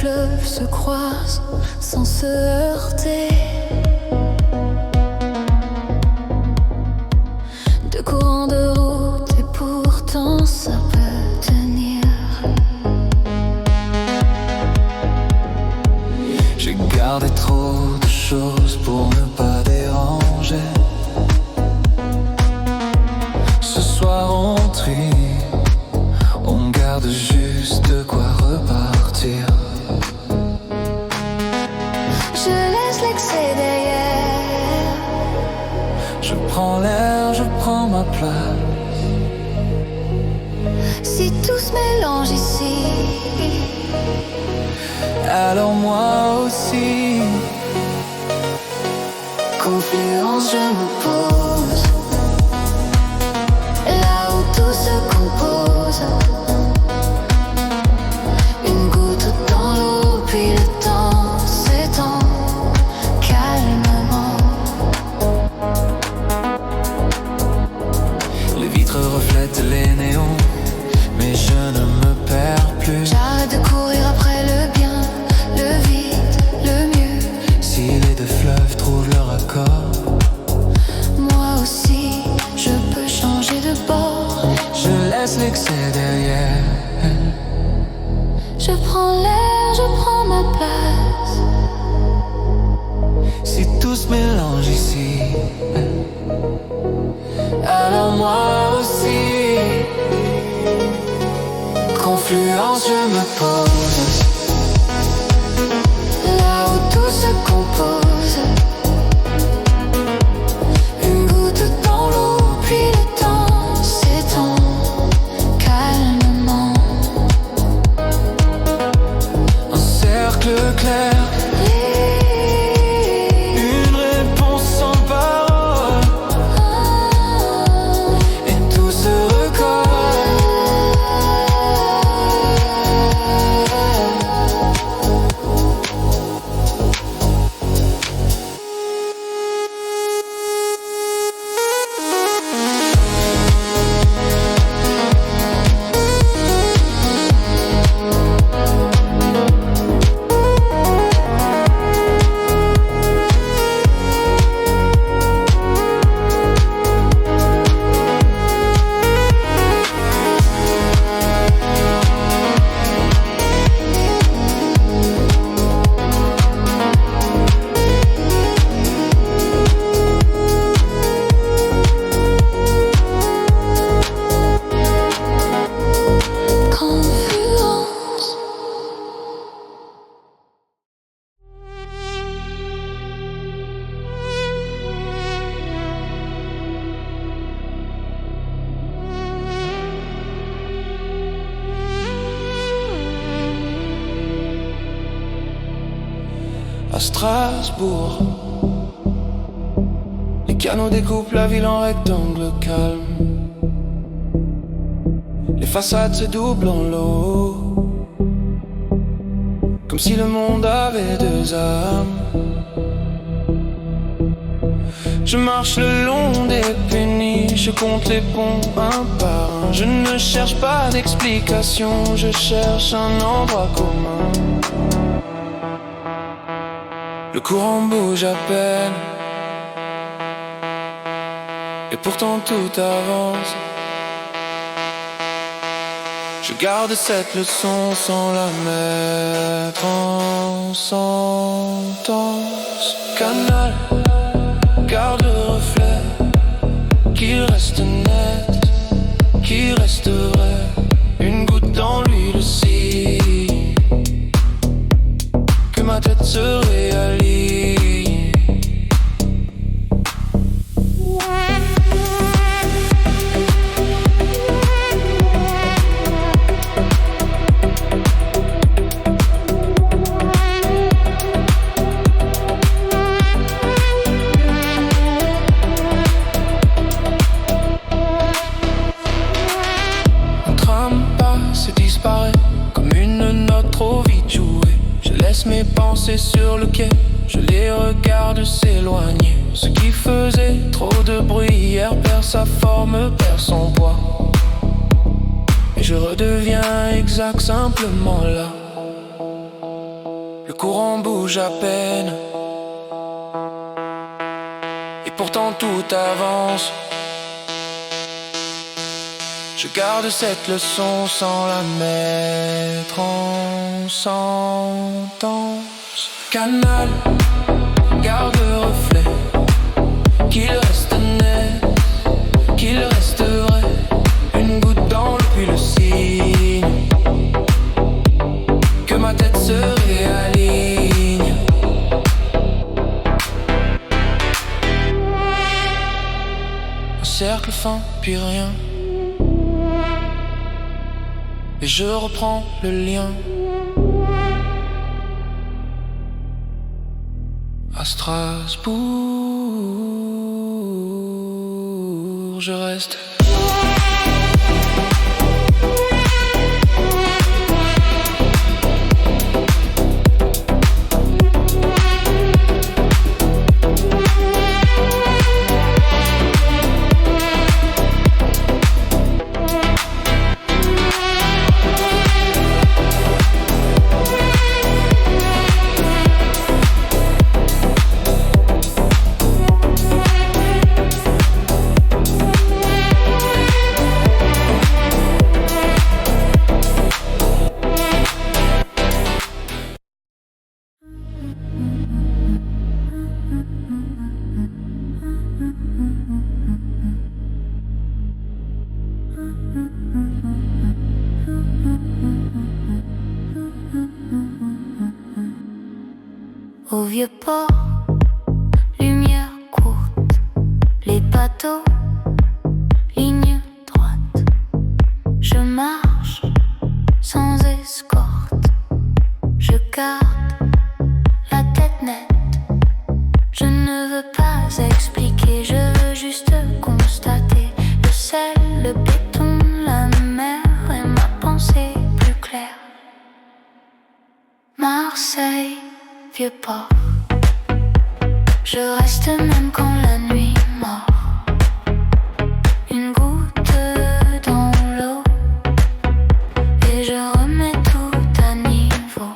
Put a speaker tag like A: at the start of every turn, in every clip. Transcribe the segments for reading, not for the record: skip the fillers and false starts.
A: fleuves se croisent sans se heurter. Deux courants de route et pourtant ça peut tenir.
B: J'ai gardé trop de choses pour ne pas déranger. Ce soir on trie, on garde juste de quoi repartir.
A: Je laisse l'excès derrière.
B: Je prends l'air, je prends ma place.
A: Si tout se mélange ici,
B: Alors moi aussi.
A: confluence, je me pose là où tout se compose. Une goutte dans l'eau, puis le temps s'étend calmement.
B: Les vitres reflètent les néons, mais je ne me perds plus.
A: J'arrête de courir après le bien, le vide, le mieux.
B: Si les deux fleuves trouvent leur accord,
A: Moi aussi, je peux changer de bord.
B: je laisse l'excès derrière.
A: Je prends l'air, je prends ma place.
B: Si tout se mélange ici, alors moi aussi.
A: Confluence, je me pose là où tout se compose. Une goutte dans l'eau, puis le temps s'étend calmement.
B: Un cercle clair, une réponse sans parole, et tout se recolle.
A: Confluence.
B: À Strasbourg, les canaux découpent la ville en rectangle calme. Les façades se doublent en l'eau, comme si le monde avait deux âmes. Je marche le long des péniches, je compte les ponts un par un. Je ne cherche pas d'explication, je cherche un endroit commun. Le courant bouge à peine, et pourtant tout avance. Je garde cette leçon sans la mettre en sentence. Canal, garde le reflet, qu'il reste net, qu'il reste vrai. Une goutte dans l'huile aussi, que ma tête se réalise. Un tram passe et disparaît comme une note trop vite jouée. Je laisse mes pensées sur le quai, je les regarde s'éloigner. Ce qui faisait trop de bruit hier perd sa forme, perd son poids. Et je redeviens exact simplement là. courant bouge à peine. Et pourtant tout avance. Je garde cette leçon sans la mettre en sentence. Canal, garde reflet, qu'il reste net, qu'il reste vrai. Une goutte dans l'eau puis le signe que ma tête se réaligne. Un cercle fin puis rien. Et je reprends le lien. À Strasbourg, je reste.
A: Au vieux port, lumière courte, les bateaux, ligne droite. Je marche sans escorte, je garde la tête nette. Je ne veux pas expliquer, je veux juste constater le sel, le béton, la mer et ma pensée plus claire. Marseille, vieux port, je reste même quand la nuit mord. Une goutte dans l'eau et je remets tout à niveau.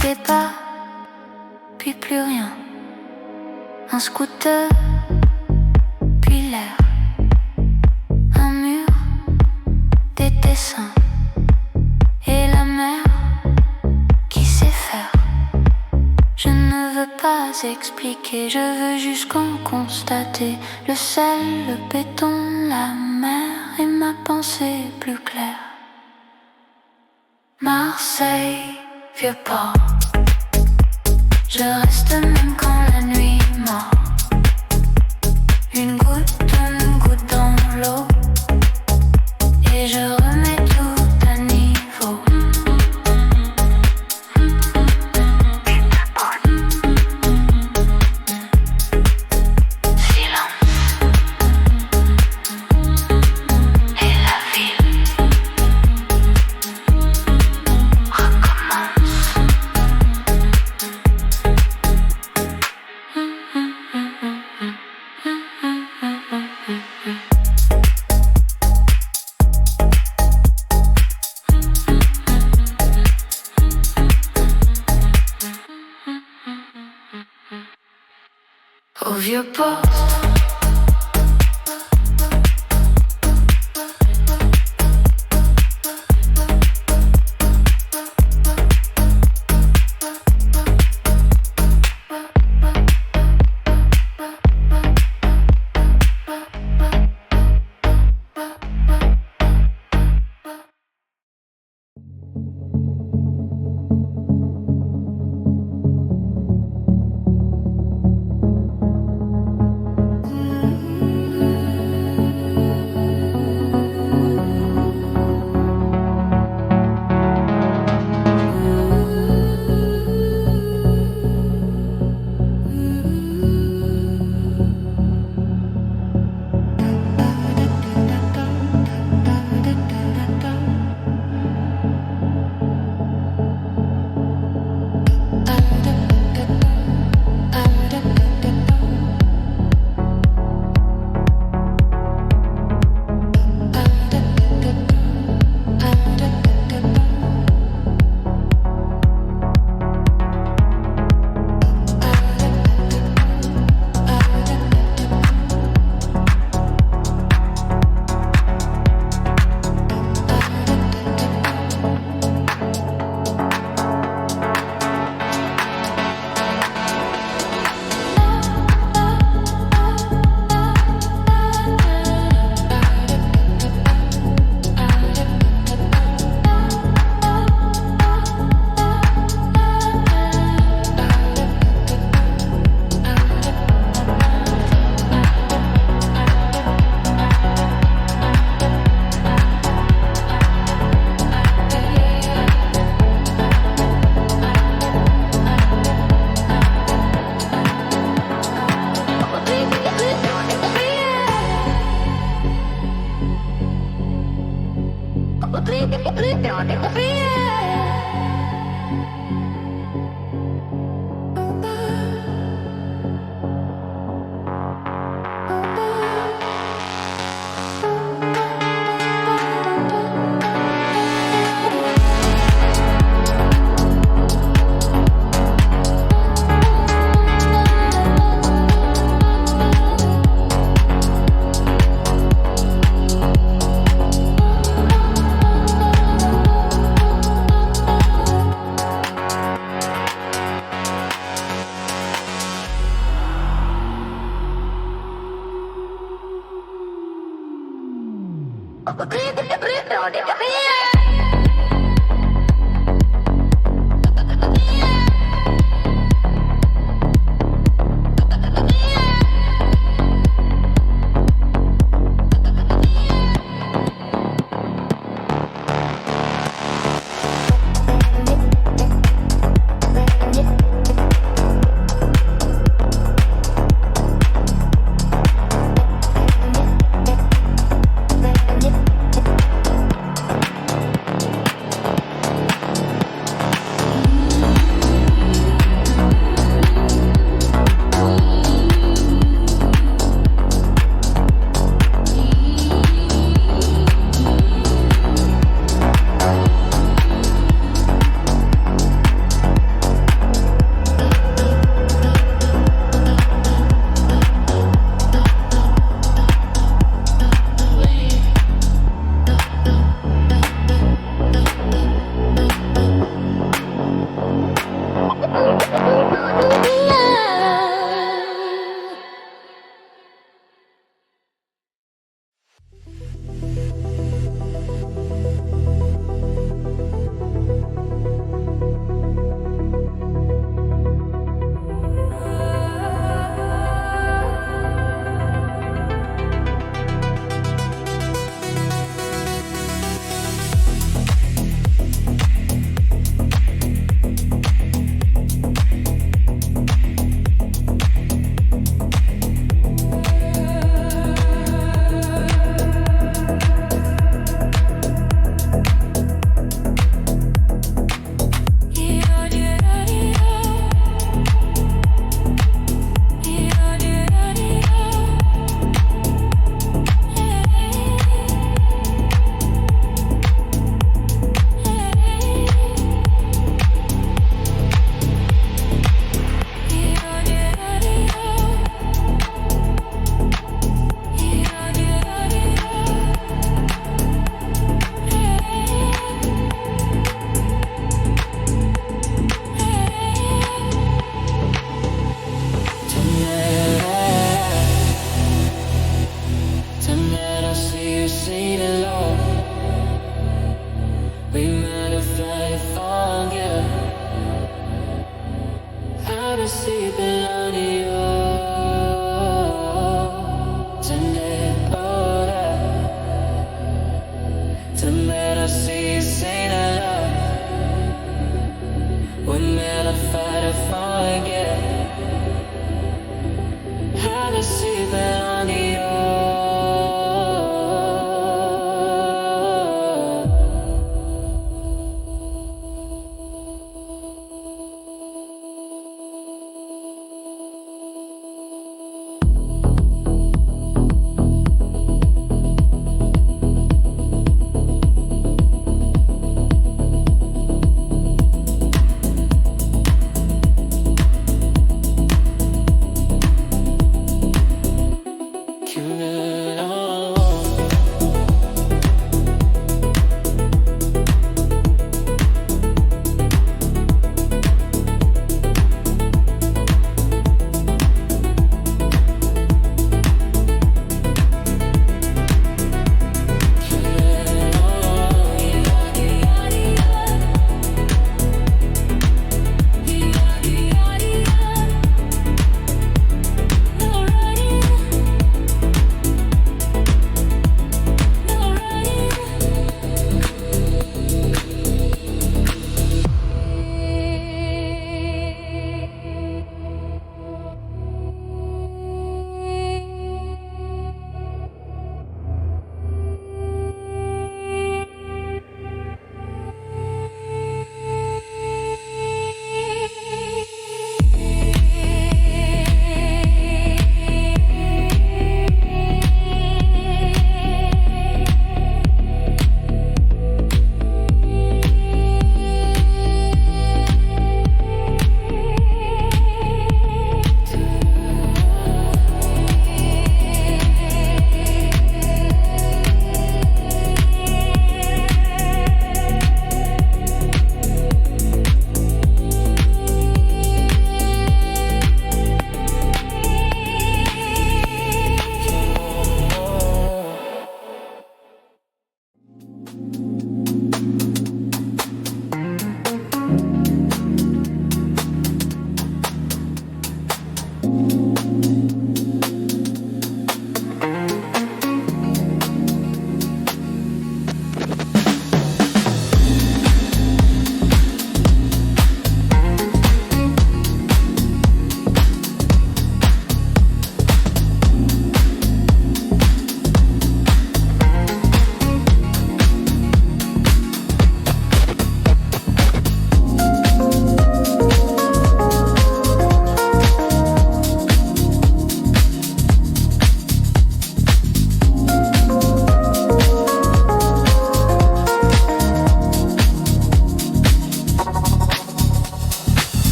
A: Départ, puis plus rien. Un scooter, puis l'air, un mur, des dessins, et la mer qui sait faire. Je ne veux pas expliquer, je veux juste qu'en constater le sel, le béton, la mer et ma pensée plus claire. Marseille, vieux port, je reste même quand la nuit mord. Une goutte dans l'eau et je remets tout à niveau. Silence et la ville recommence. Au vieux port,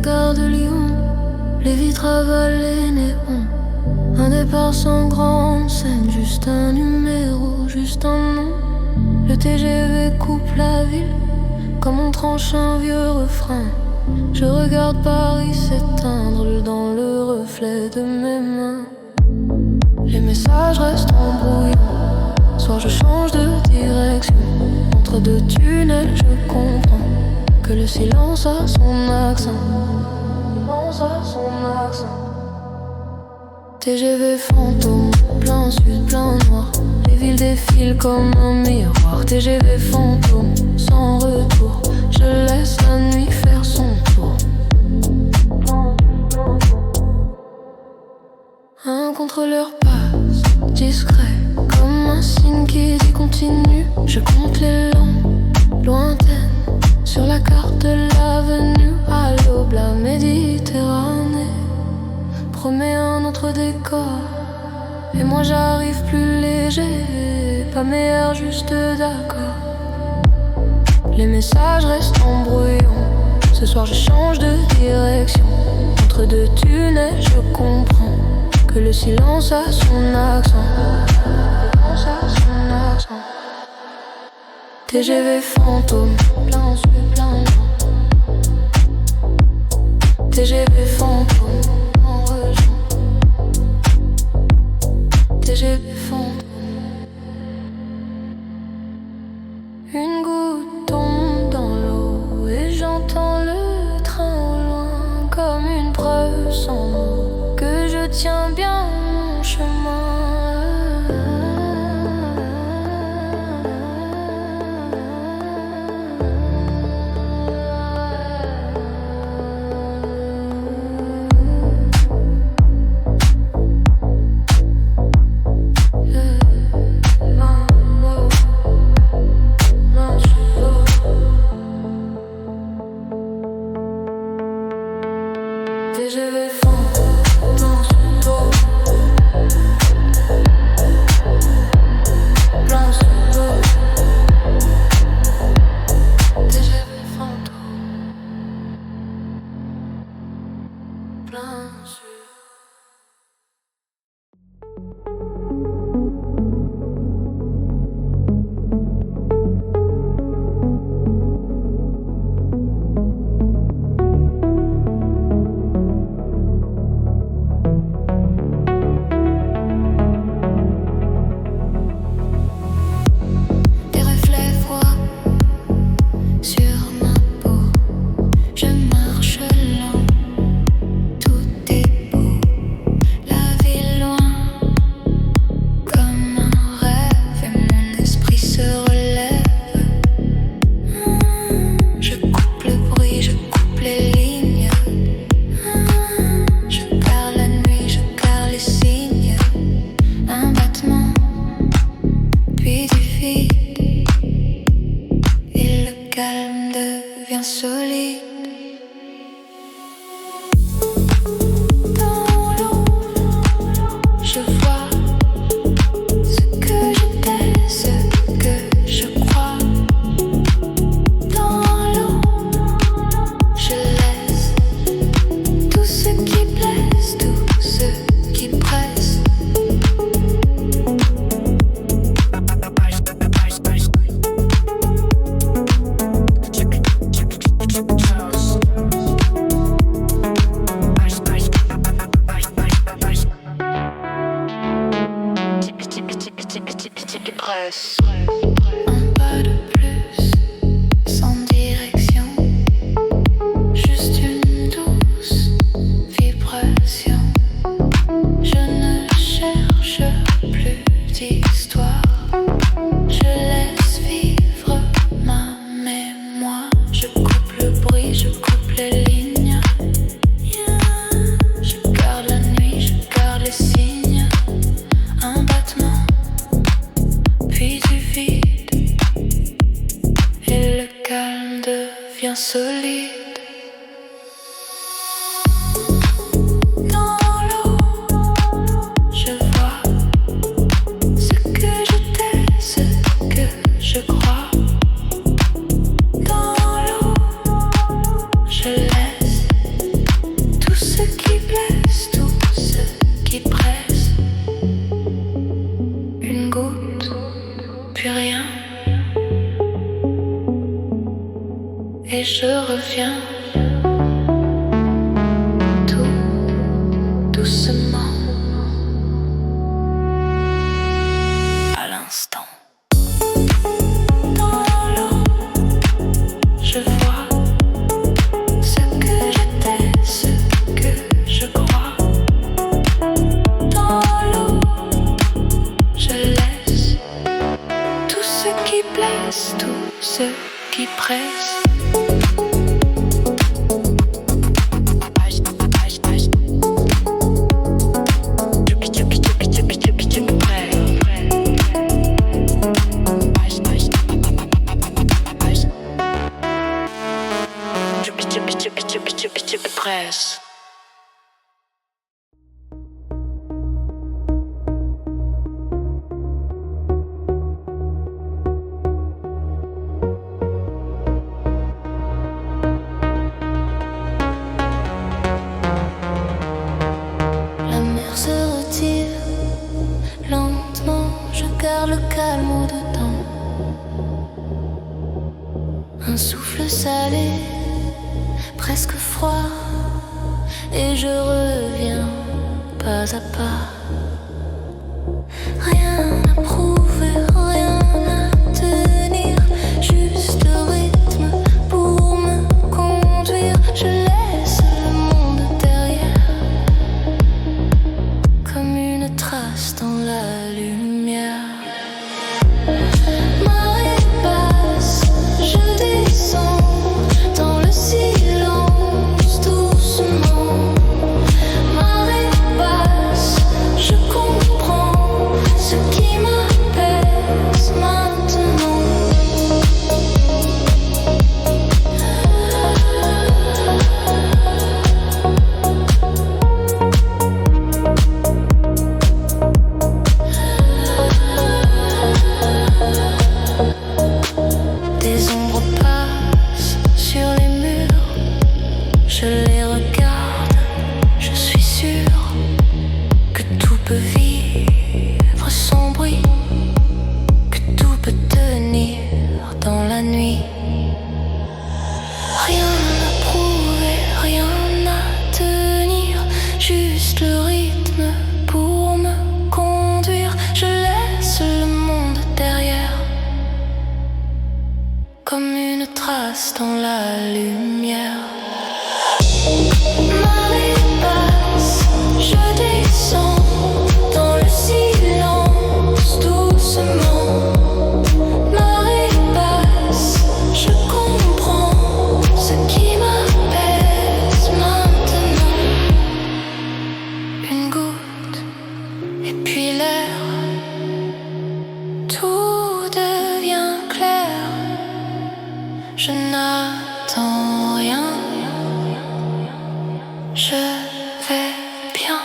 A: gare de Lyon, les vitres avalent les néons. Un départ sans grande scène, juste un numéro, juste un nom. Le TGV coupe la ville, comme on tranche un vieux refrain. Je regarde Paris s'éteindre dans le reflet de mes mains. Les messages restent embrouillants. Soit je change de direction. Entre deux tunnels, je comprends que le silence a son accent. TGV fantôme, plein sud, plein noir. Les villes défilent comme un miroir. TGV fantôme, sans retour. Je laisse la nuit faire son tour. Un contrôleur passe, discret, comme un signe qui dit continue. Je compte les lampes lointaines sur la carte de l'avenue. À l'aube, la Méditerranée promet un autre décor. Et moi j'arrive plus léger, pas meilleur, juste d'accord. Les messages restent embrouillants. Ce soir je change de direction. Entre deux tunnels, je comprends que le silence a son accent. TGV fantôme, plein sud, plein nord. TGV fantôme, en région. TGV fantôme. Une goutte tombe dans l'eau et j'entends le train au loin, comme une preuve sans mots que je tiens bien mon chemin. Puis tu plus rien. Et je reviens tout doucement à l'instant. Dans l'eau, je vois ce que j'étais, ce que je crois. Dans l'eau, je laisse tout ce qui blesse, tout ce qui presse. Presse. La mer se retire lentement, je garde le calme au-dedans. Un souffle salé, presque froid, et je reviens pas à pas. Rien à prouver, rien à tenir, juste le rythme pour me conduire. Je laisse le monde derrière, comme une trace dans la lumière. Marée basse, je descends dans le silence doucement. Marée basse, je comprends ce qui m'apaise maintenant. Des ombres passent sur les murs, je les regarde, je suis sûre que tout peut vivre sans bruit, que tout peut tenir dans la nuit. Rien à prouver, rien à tenir, juste le rythme pour me conduire. Je laisse le monde derrière, comme une trace dans la lumière. Marée basse, je descends dans le silence doucement. Marée basse, je comprends ce qui m'apaise maintenant. Une goutte et puis l'air, tout devient clair. Je n'attends rien, je vais bien.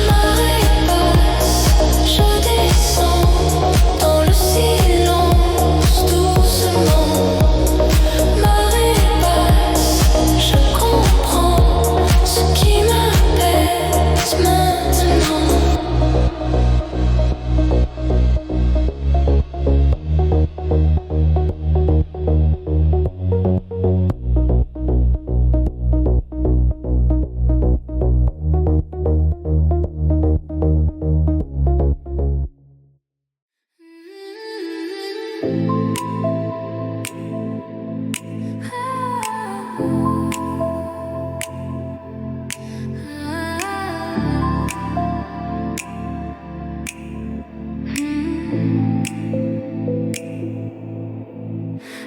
A: Marée basse, je descends dans le silence doucement. Marée basse, je comprends ce qui m'apaise maintenant.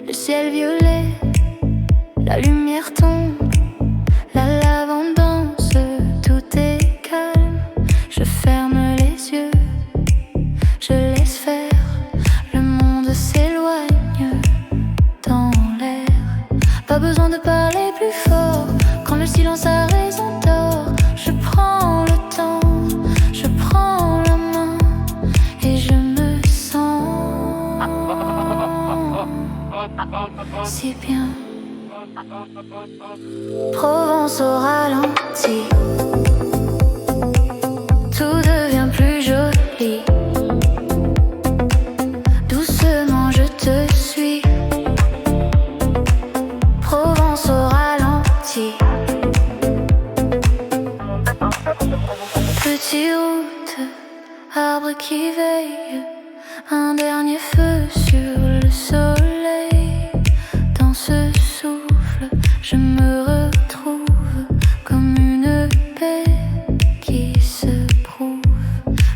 A: Le ciel violet, la lumière tombe, la lavande danse, tout est calme. Je ferme les yeux, je laisse faire, le monde s'éloigne dans l'air. Pas besoin de parler plus fort, quand le silence a raison tort. Je prends le temps, je prends la main, et si bien. Provence au ralenti, tout devient plus joli. Doucement je te suis. Provence au ralenti. Petite route, arbre qui veille, un dernier feu sur le soleil. Dans ce souffle, je me retrouve comme une paix qui se prouve.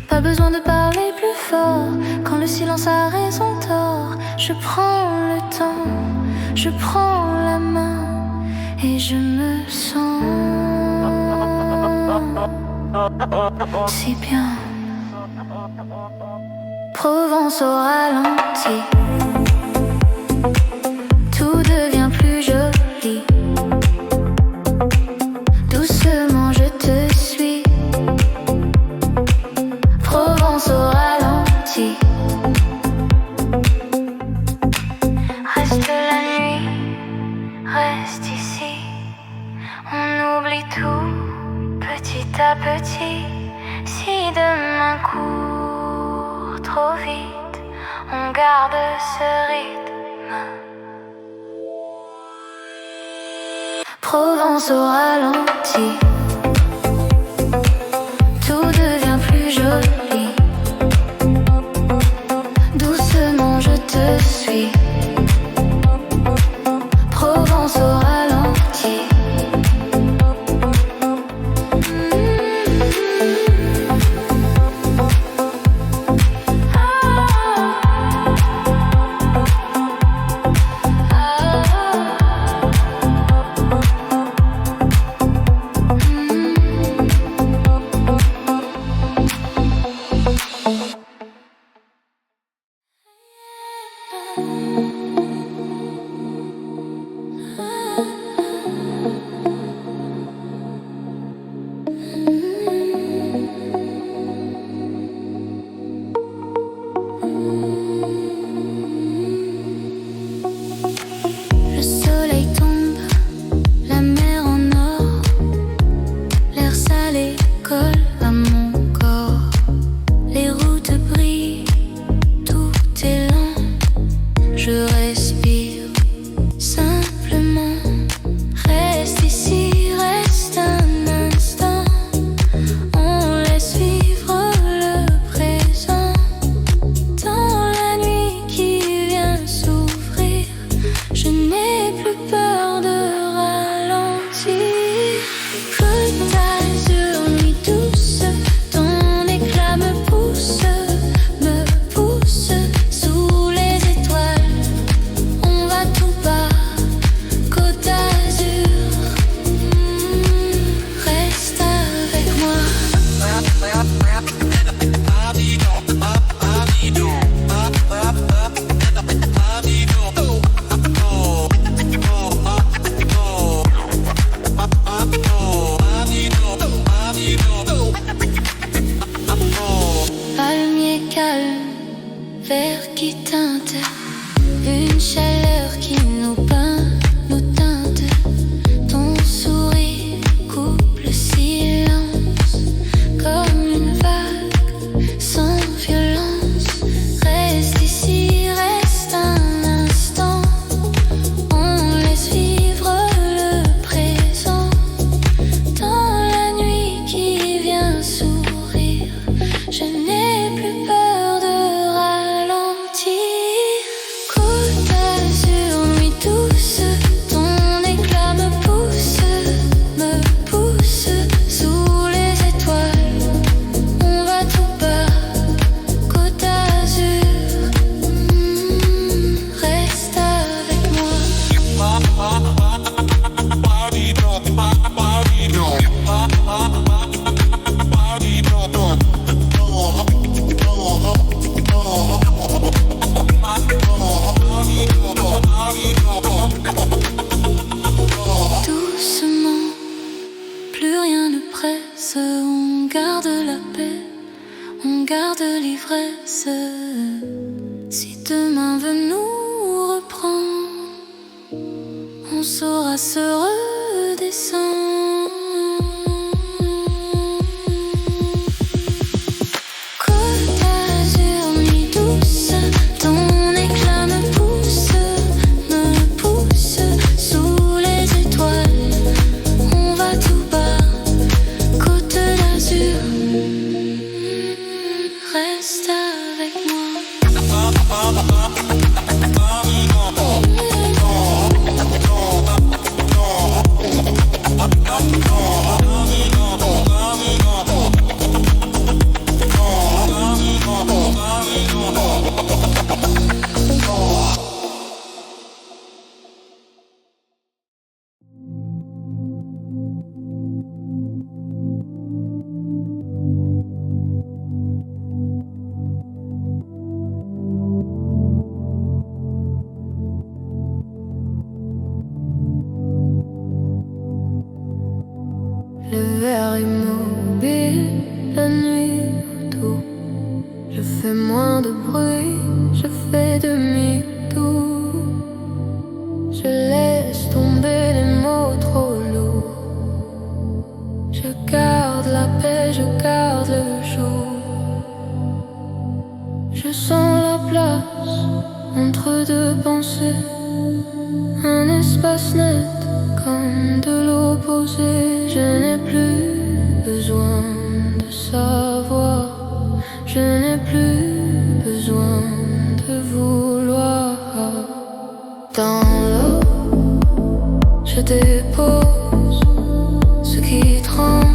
A: Pas besoin de parler plus fort quand le silence a raison tort. Je prends le temps, je prends la main et je me sens si bien. Provence au ralenti, tout devient plus joli. Doucement je te suis. Provence au ralenti. Reste la nuit, reste ici. On oublie tout petit à petit. Si demain court trop vite, on garde ce rythme. Provence au ralenti, tout devient plus joli. Doucement je te suis. Provence au ralenti. Le soleil tombe, la mer en or, l'air salé colle à mon corps. Les routes brillent, tout est lent. Je respire simplement. Reste ici, reste un instant. On laisse vivre le présent. Dans la nuit qui vient s'ouvrir, je n'ai plus peur de ralentir. Côte d'Azur, nuit douce, ton éclat me pousse sous les étoiles. On va tout bas, Côte d'Azur, reste avec moi. Palmier calme, vert qui teinte, une chaleur qui nous peint, nous teinte. Ton sourire coupe le silence comme une vague sans violence. Reste ici, reste un instant. On laisse vivre le présent. Dans la nuit qui vient s'ouvrir, je n'ai plus peur de ralentir. Côte d'Azur, nuit douce, ton éclat me pousse sous les étoiles. On va tout bas, Côte d'Azur, reste avec moi. Doucement, plus rien ne presse. On garde la paix, on garde l'ivresse. Si demain veut nous reprendre, saura se redescendre. Le verre immobile, la nuit autour. Je fais moins de bruit, je fais demi-tour. Je laisse tomber les mots trop lourds. Je garde la paix, je garde le jour. Je sens la place entre deux pensées, un espace net comme de l'opposé. Je n'ai plus besoin de savoir, je n'ai plus besoin de vouloir. Dans l'eau, je dépose ce qui tremble,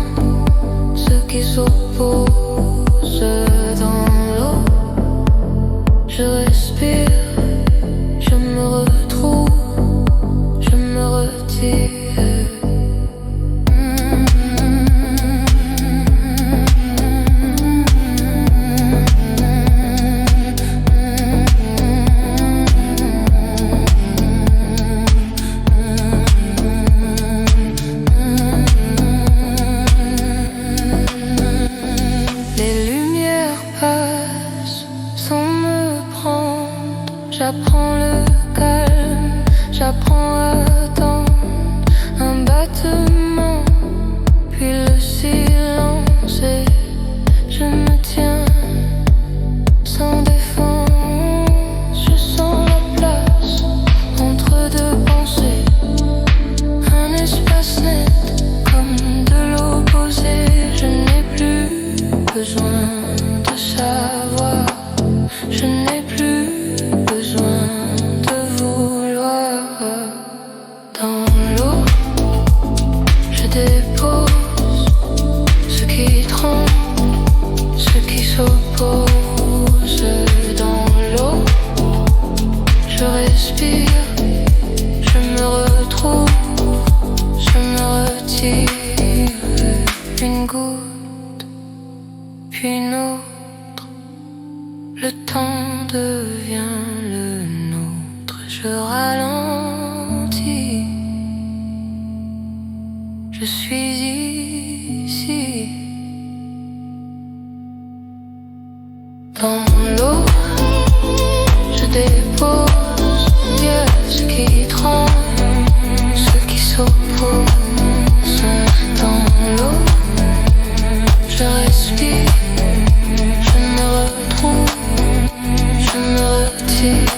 A: ce qui s'oppose. Dans l'eau, je respire, je me retrouve, je me retire. J'apprends le calme, j'apprends à attendre un battement, puis le silence et je me tiens sans défense. Je sens la place entre deux pensées, un espace net comme de l'opposé. Je n'ai plus besoin de savoir, je n'ai plus besoin de vouloir. Dans l'eau, je dépose ce qui tremble, ce qui s'oppose. Dans l'eau, je respire, je me retrouve, je me retire. Une goutte, puis une autre, le temps devient le nôtre. Je ralentis, je suis ici. Dans l'eau, je dépose ce qui tremble, ce qui s'oppose. Dans l'eau, je respire, je me retrouve, je me retire.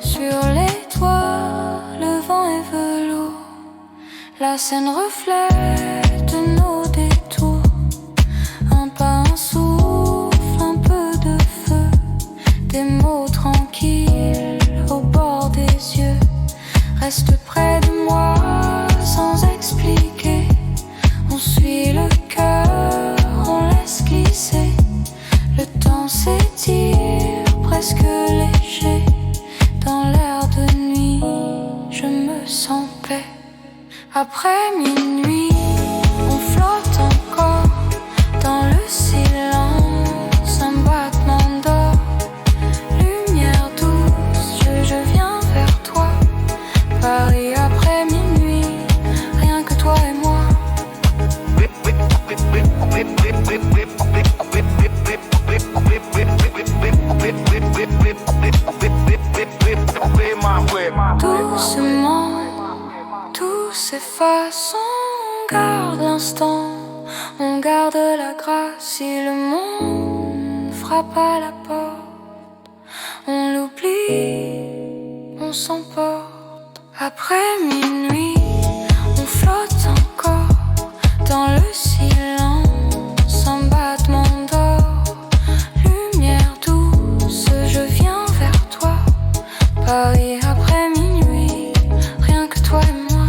A: Sur les toits, le vent est velours. La scène reflète nos détours. Un pas, un souffle, un peu de feu. Des mots tranquilles au bord des yeux. Reste près de moi sans expliquer. On suit le cœur, on laisse glisser. Le temps s'étire, presque léger. Dans l'air de nuit, je me sens paix. Après minuit, on flotte encore dans le silence, un battement d'or. Lumière douce, je viens vers toi. Paris après minuit, rien que toi et moi. Doucement, tout s'efface, on garde l'instant, on garde la grâce. Si le monde frappe à la porte, on l'oublie, on s'emporte. Après minuit, on flotte encore dans le silence, un battement d'or. Lumière douce, je viens vers toi. Paris après minuit, rien que toi et moi.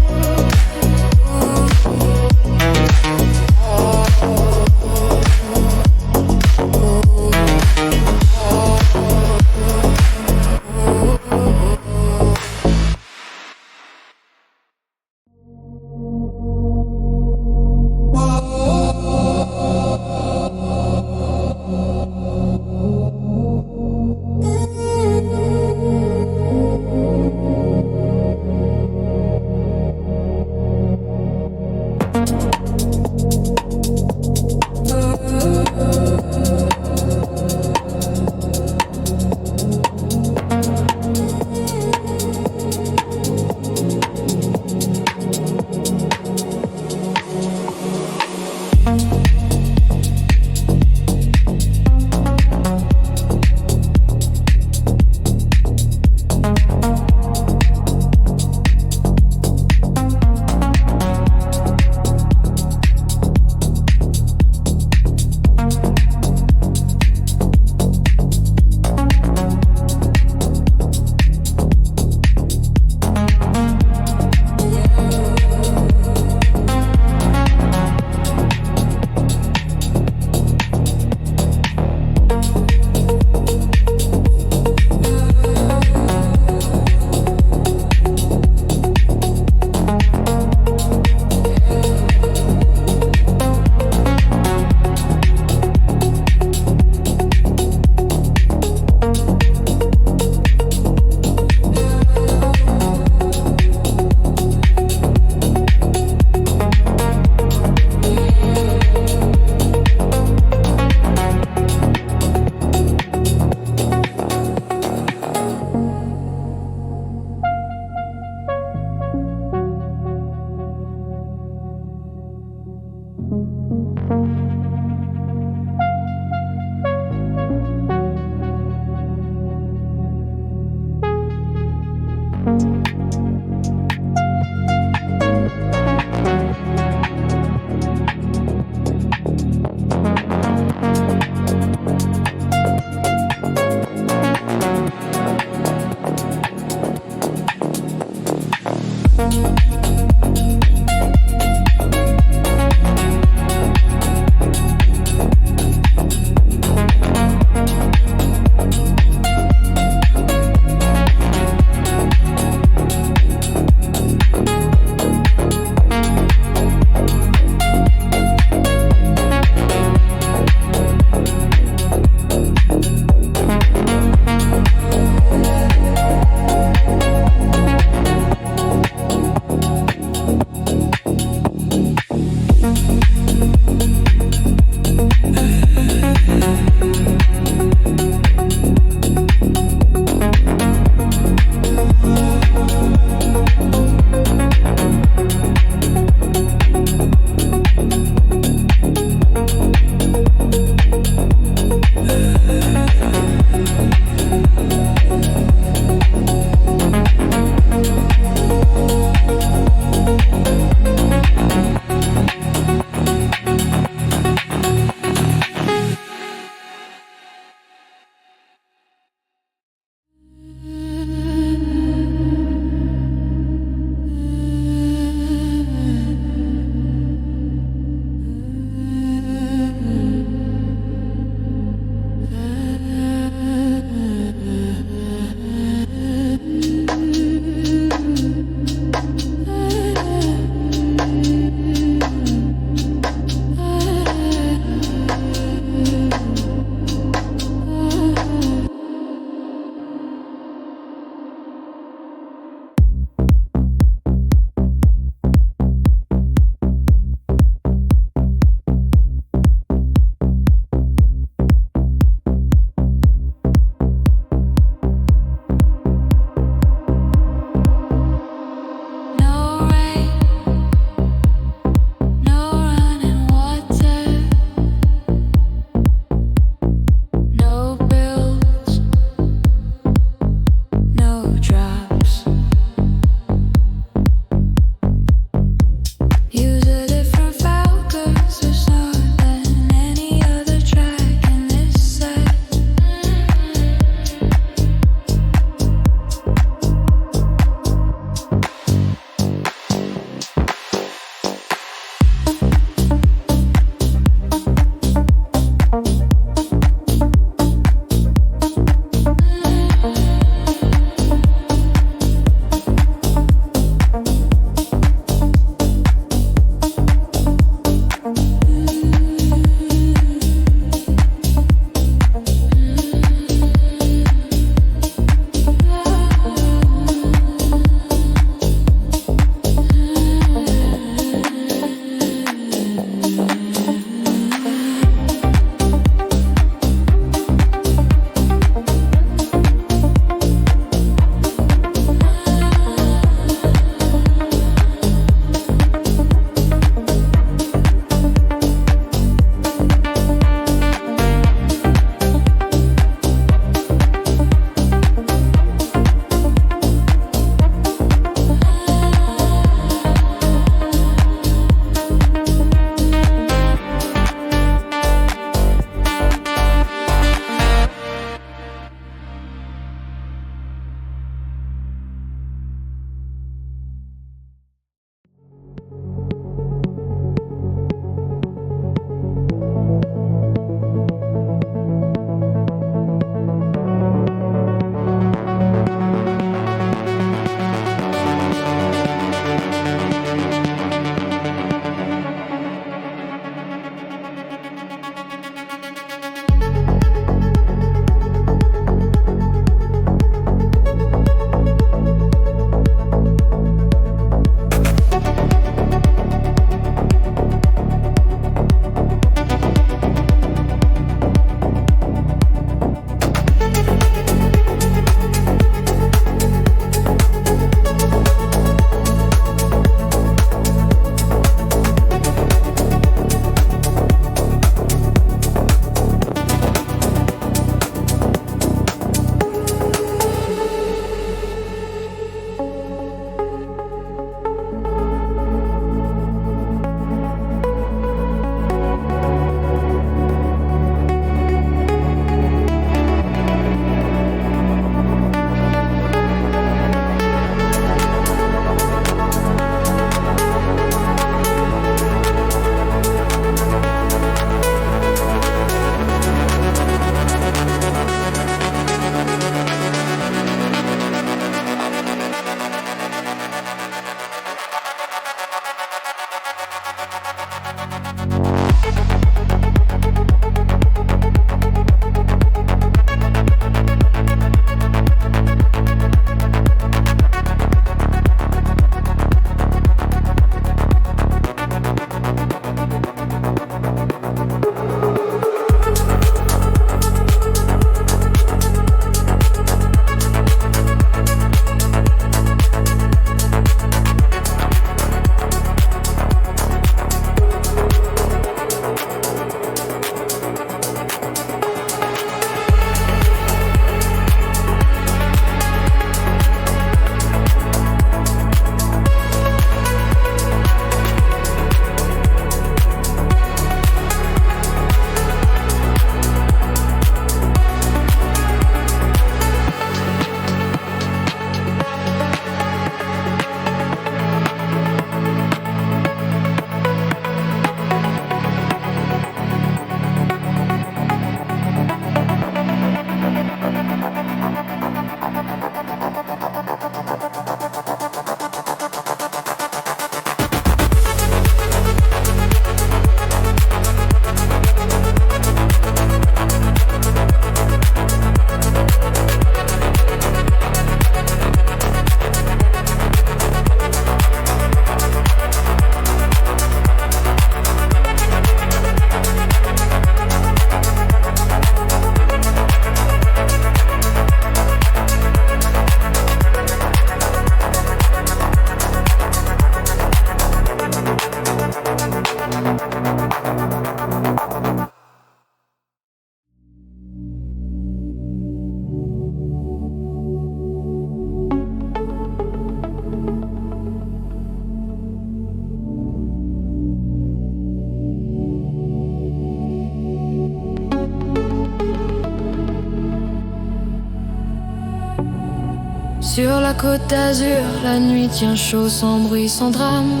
C: Sur la côte d'Azur, la nuit tient chaud, sans bruit, sans drame.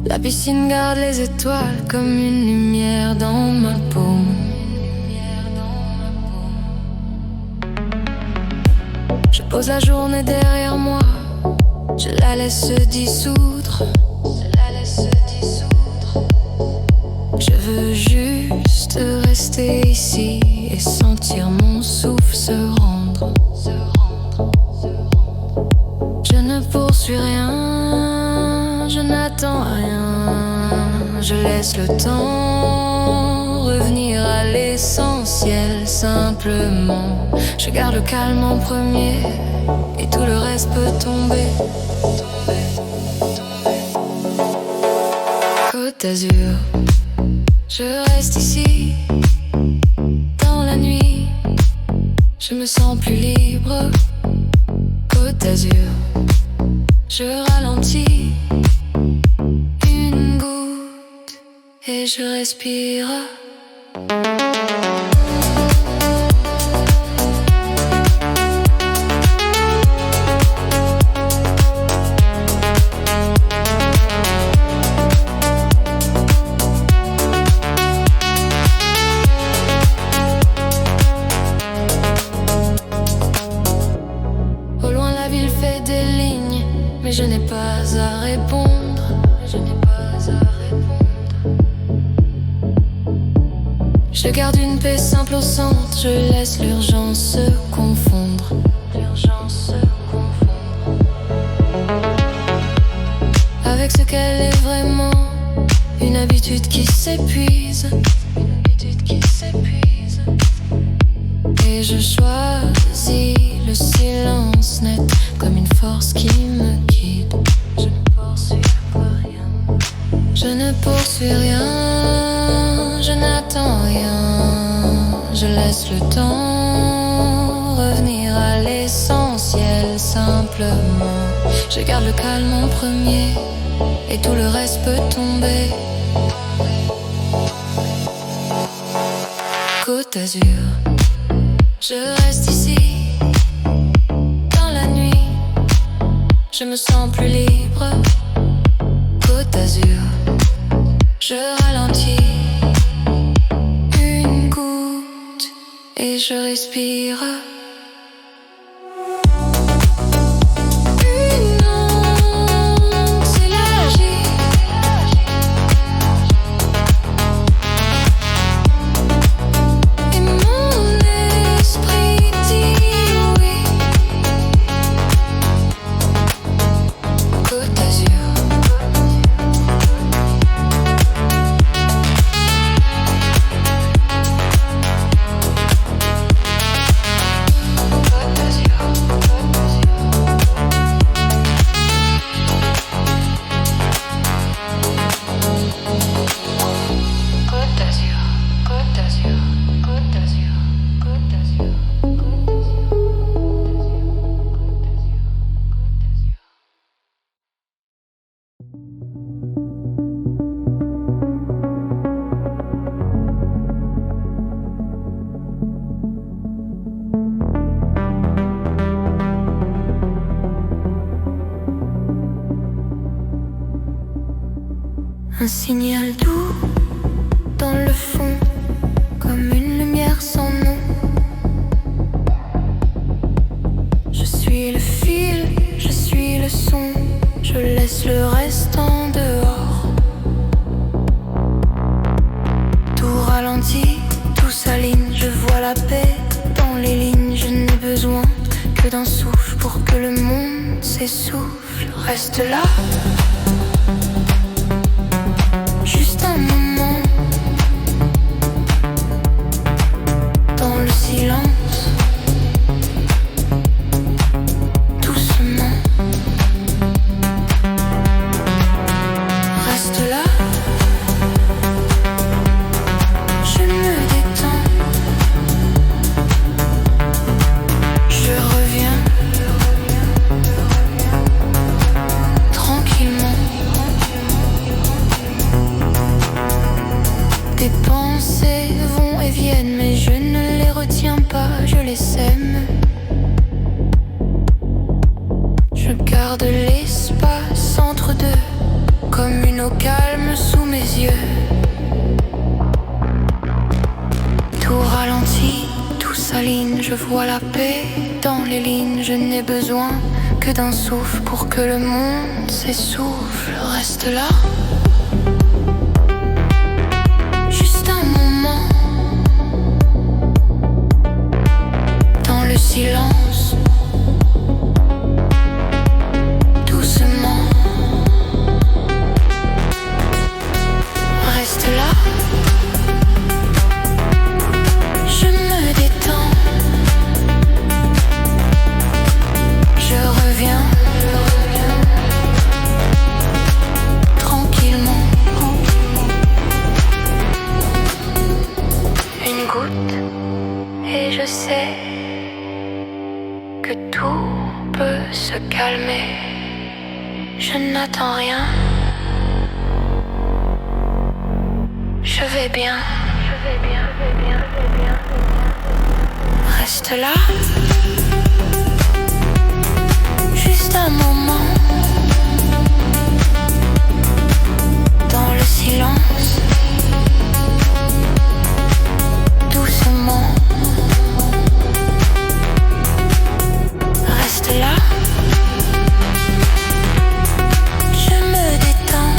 C: La piscine garde les étoiles comme une lumière dans ma paume. Je pose la journée derrière moi, je la laisse se dissoudre. Je veux juste rester ici et sentir mon souffle se rendre. Je ne poursuis rien, je n'attends rien. Je laisse le temps revenir à l'essentiel simplement. Je garde le calme en premier et tout le reste peut tomber. Côte d'Azur, je reste ici, dans la nuit, je me sens plus libre. Côte d'Azur, je ralentis, une goutte et je respire. Je n'ai pas à répondre. Je garde une paix simple au centre. Je laisse l'urgence se confondre. Avec ce qu'elle est vraiment, une habitude qui s'épuise. Et je choisis le silence net comme une force qui me guide. Je ne poursuis rien, je n'attends rien. Je laisse le temps revenir à l'essentiel simplement. Je garde le calme en premier et tout le reste peut tomber. Côte d'Azur, je reste ici, dans la nuit, je me sens plus libre. Côte d'Azur, je ralentis, une goutte et je respire. Un signal doux dans le fond, comme une lumière sans nom. Je suis le fil, je suis le son, je laisse le reste en dehors. Tout ralentit, tout s'aligne, je vois la paix dans les lignes. Je n'ai besoin que d'un souffle pour que le monde s'essouffle. Reste là. Juste un moment, dans le silence, doucement. Reste là, je me détends, je reviens, tranquillement. Je garde l'espace entre deux, comme une eau calme sous mes yeux. Tout ralentit, tout s'aligne, je vois la paix dans les lignes. Je n'ai besoin que d'un souffle pour que le monde s'essouffle. Reste là, juste un moment, dans le silence, doucement. Reste là, je me détends, je reviens tranquillement. Une goutte et je sais que tout peut se calmer. Je n'attends rien, je vais bien. Reste là, juste un moment, dans le silence, doucement. Reste là, je me détends,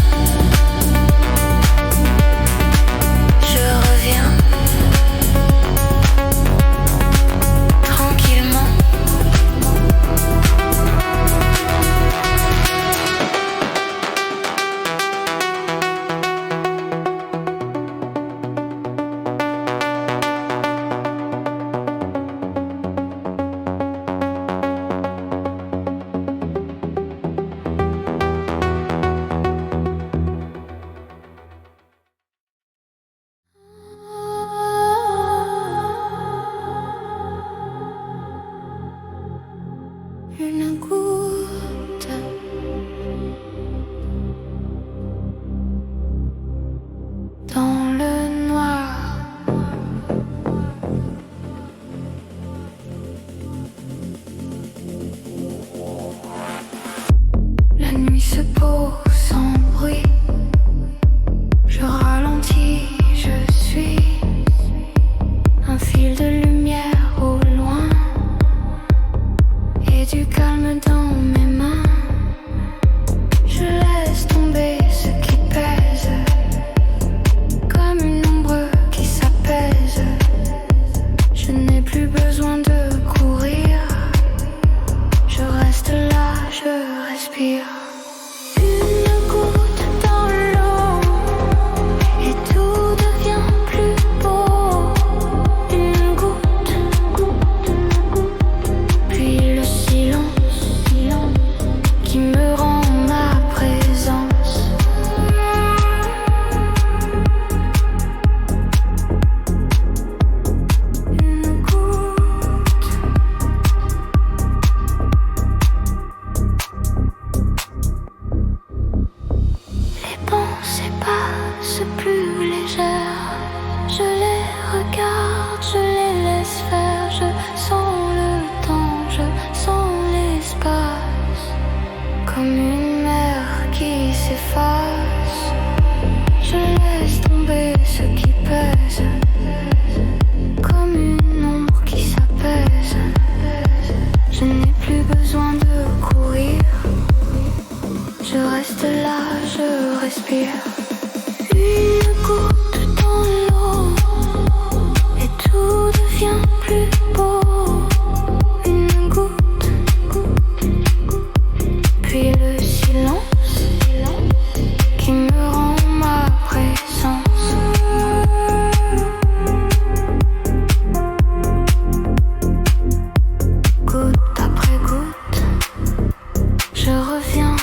C: je reviens tranquillement. Une goutte dans le noir, la nuit se pose sans bruit. Je ralentis, je suis un fil de lumière au loin et du calme dans mes mains. Je laisse tomber ce qui pèse, comme une ombre qui s'apaise. Je n'ai plus besoin de courir, je reste là, je respire. Une goutte dans l'eau et tout devient plus beau. Une goutte, puis le silence qui me rend ma présence. Une goutte, les pensées passent plus légères. Je les regarde, je les laisse faire. Je sens le temps, je sens l'espace, comme une mer qui s'efface. Je laisse tomber ce qui pèse, comme une ombre qui s'apaise. Je n'ai plus besoin de courir, je reste là, je respire. Une goutte dans l'eau et tout devient plus beau. Une goutte, puis le silence qui me rend ma présence. Goutte après goutte, je reviens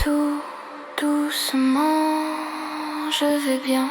C: tout doucement, je vais bien.